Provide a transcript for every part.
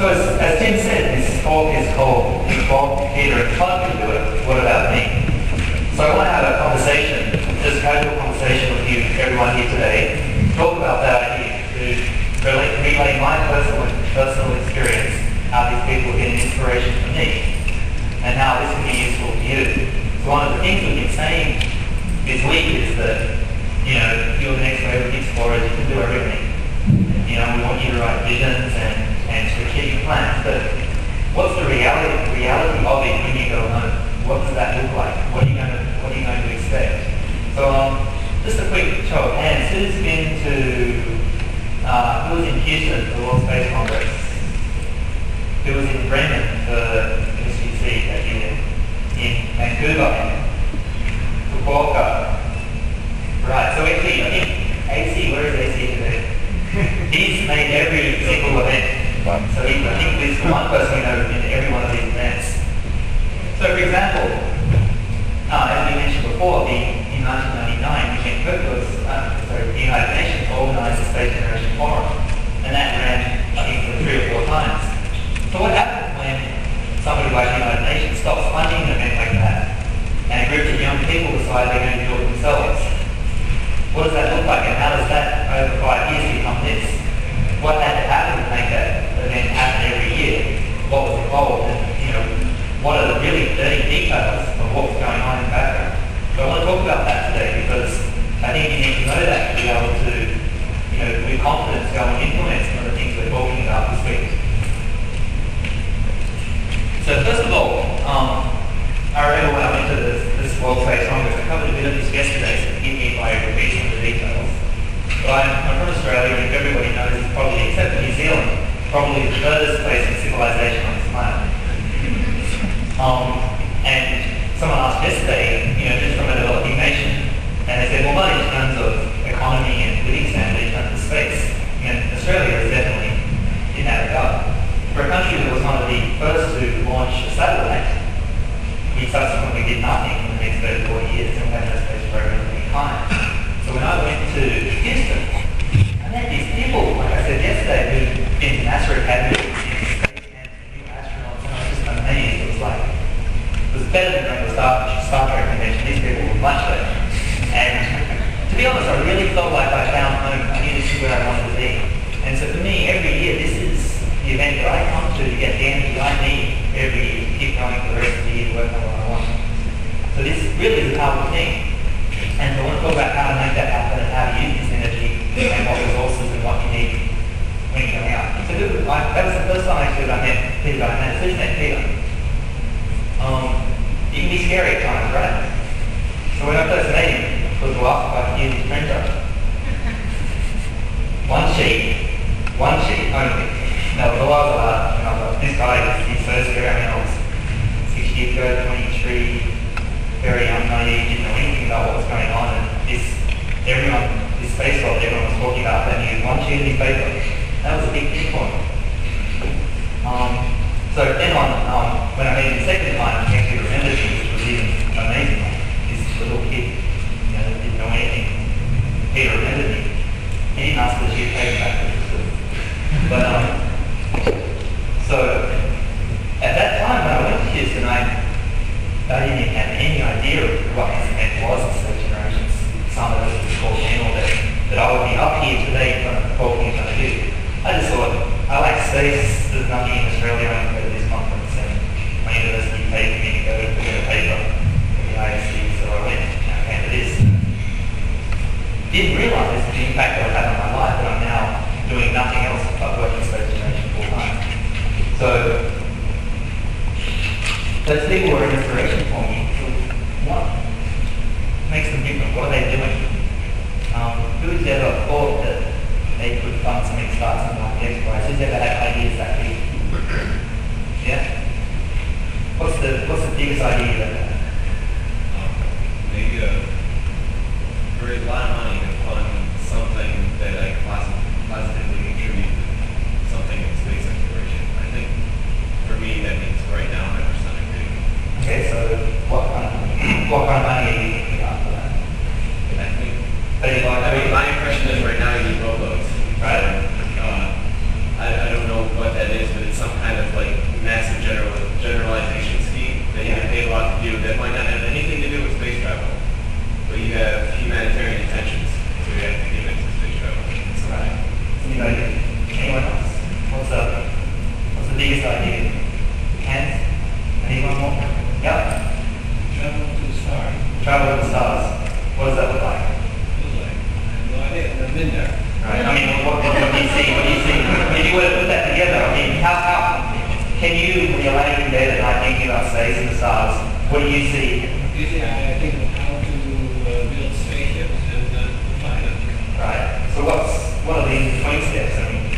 So as Tim said, this talk is called Bob, Peter and Todd Can Do It, What About Me? So I want to have a conversation, just a casual conversation with you, everyone here today, talk about that idea, to relay my personal experience, how these people get an inspiration from me, and how this can be useful to you. So one of the things we've been saying this week is that, you're the next wave of explorers, you can do everything. We want you to write visions and strategic plans, but what's the reality of it when you go home? What does that look like? What are you going to expect? So just a quick show of hands. Who was in Houston for the World Space Congress? Who was in Bremen for SGC that year? In Vancouver? Fukuoka? Right, so actually, I think AC, where is AC today? He's made every single event. So I think there's one person we know in every one of these events. So for example, as we mentioned before, in 1999, the United Nations organised the Space Generation Forum, and that ran, I think, for 3 or 4 times. So what happens when somebody like the United Nations stops funding an event like that, and a group of young people decide they're going to do it themselves? What does that look like, and how does that, over 5 years, become this? What had to happen to make that event happen every year? What was involved? And, what are the really dirty details of what was going on in the background? So I want to talk about that today because I think you need to know that to be able to, with confidence, go and implement some of the things we're talking about this week. So first of all, I remember when I went to this World Space Congress, I covered a bit of this yesterday, so forgive me if I repeat some of the details. But I'm from Australia, and if everybody knows, it's probably, except for New Zealand, probably the furthest place of civilization on this planet. And someone asked yesterday, just from a developing nation, and they said, well, not in terms of economy and living standard, in terms of space. Australia is definitely in that regard. For a country that was one of the first to launch a satellite, we subsequently did nothing in the next 30 or 40 years, and we had no space program of any kind. So when I went to Houston, I met these people, like I said yesterday, who'd been to NASA Academy, it was better than going to Star Trek convention. These people were much better. And to be honest, I really felt like I found home. I knew this is where I wanted to be. And so for me, every year, this is the event that I come to get the energy I need every year to keep going for the rest of the year to work on what I want. So this really is a powerful thing. And I want to talk about how to make that happen and how to use this energy and what resources and what you need when you're going out. So that was the first time actually that I met Peter Diamandis. Who's met Peter? It can be scary at times, right? So when I first met him, it was the last if I could use his printer. One sheet only. No, the was this guy, his first year, I was 6 years ago, 23, very young, naive, didn't know anything about what was going on, and this space world everyone was talking about, that he used one sheet of his paper. That was a big thing for him. So then when I met him the second time, he actually remembered me, which was even amazing. This little kid, didn't know anything. Peter remembered me. He didn't ask for the sheet of paper back, which was good. But, so at that time when I went to Houston, I didn't even have any idea of what this event was, the Space Generations Summit, as it was called then, or that I would be up here today in front of talking in front of you. I just thought, I like space, there's nothing in Australia, I can go to this conference, and my university paid for me to go to get a paper for the ISC, so I went and I came to this. Didn't realise the impact that I've had on my life, that I'm now doing nothing else but working space generation full time. So, those people were an inspiration for me. What makes them different? What are they doing? Who's ever thought that they could fund something, start something like the X-Prize? Who's ever had ideas that big? Yeah? What's the biggest idea you've ever had? Maybe raise a lot of money to fund something that I positively contribute to something in space exploration. I think for me that means right now I'm percentage big. Okay, so what kind of money are you thinking about for that? I think my impression is right now you need robots. Right. I don't know what that is, but it's some been there. Right. I mean, what do you see? What do you see? If you were to put that together, I mean, how can you, when you're laying in bed at night thinking about space and the stars, what do you see? Usually I think of how to build spaceships and fly them. Right. So what are the in-between steps? I mean,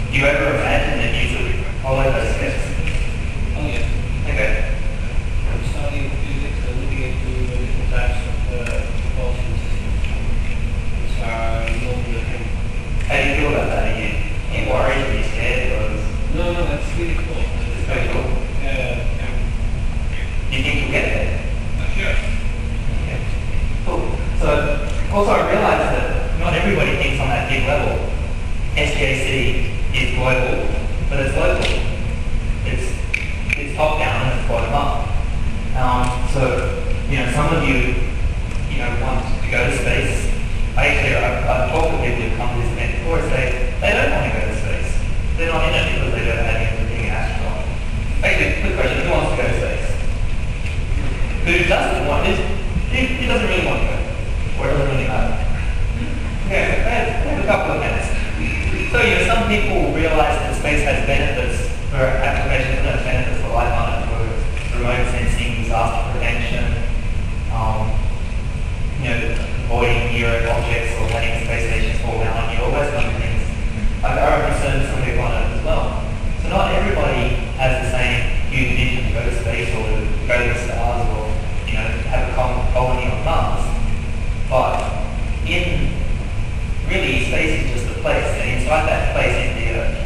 do you ever imagine that you could follow those steps? Oh yes. Okay. I'm studying physics and looking into different types of propulsion systems, which are normally How do you feel about that? Are you worried? Are you scared? Or No, that's really cool. it's very cool. Yeah. Do you think you'll get there? Sure. Okay. Cool. So also I realized that not everybody thinks on that big level. SGC is global, but it's local. It's top down and it's bottom up. So some of you want to go to space. I've talked to people who come to this event before and say they don't want to go to space. They're not in it because they don't have anything to being an astronaut. Actually, quick question: who wants to go to space? Who doesn't want it? Who doesn't really want to go? Or it doesn't really matter? Okay, I have a couple of minutes. So some people realize that space has benefits for applications that have benefits for life on it, for remote sensing, disaster prevention, avoiding near objects or letting space stations fall down on you, all those kind of things. There are concerns some people on it as well. So not everybody has the same huge vision to go to space or to go to the stars or have a colony on Mars. But really space is just a place, and inside that place is the Earth.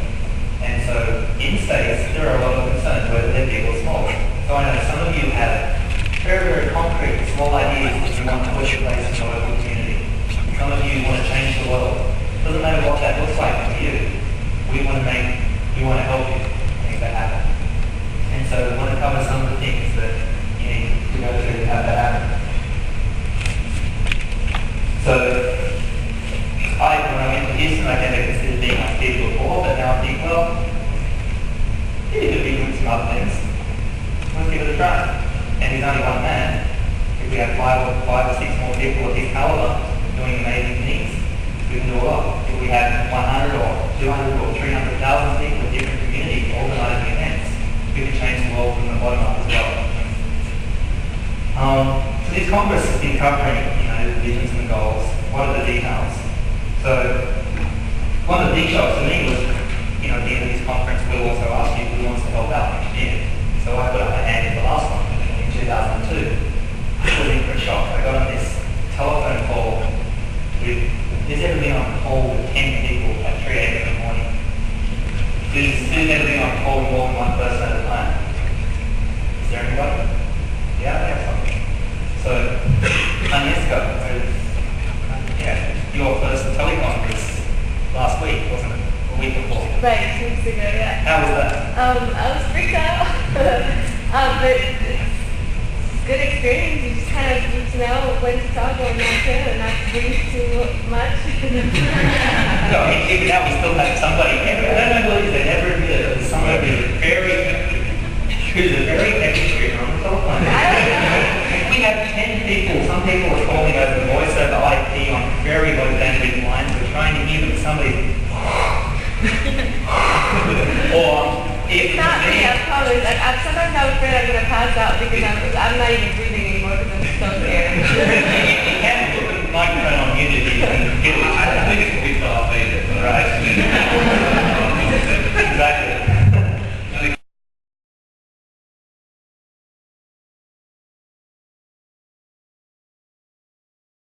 And so in space there are a lot of concerns, whether they're big or small. So I know some of you have very, very concrete, small ideas that you want to push in place in your local community. Some of you want to change the world. Doesn't matter what that looks like for you. We want to help you make that happen. And so we want to cover some of the things that you need to go through to have that happen. So when I went to Houston, I never considered being on Steve before, but now I think, well, maybe we could be doing some other things. Let's give it a try. And he's only one man. If we have five or six more people of his caliber doing amazing things, we can do a lot. If we have 100 or 200 or 300,000 people in different communities organising events, we can change the world from the bottom up as well. So this Congress has been covering, the visions and the goals. What are the details? So one of the big shocks to me was, at the end of this conference, we'll also ask you who wants to help out next year. So I put up my hand in the last one. 2002. It was in for a shock. I got on this telephone call with, who's ever been on a call with 10 people at 3 a.m. in the morning? Who's ever been on a call with more than one person at a time? Is there anybody? Yeah, I have something. So, Agnieszka, your first telecom was last week, wasn't it? A week before. Right, 2 weeks ago, yeah. How was that? I was freaked out. But it's good experience. You just kind of need to know when to talk or not to, and not breathe too much. No, even now we still have somebody, I don't know who it is, they never admit it, but somebody who's a very extra on the telephone. We have 10 people, some people are calling over voice over IP on very low bandwidth lines. We're trying to hear them somebody. Or it's not me, I promise. Sometimes I'm afraid I'm going to pass out because I'm not even breathing anymore because I'm so scared.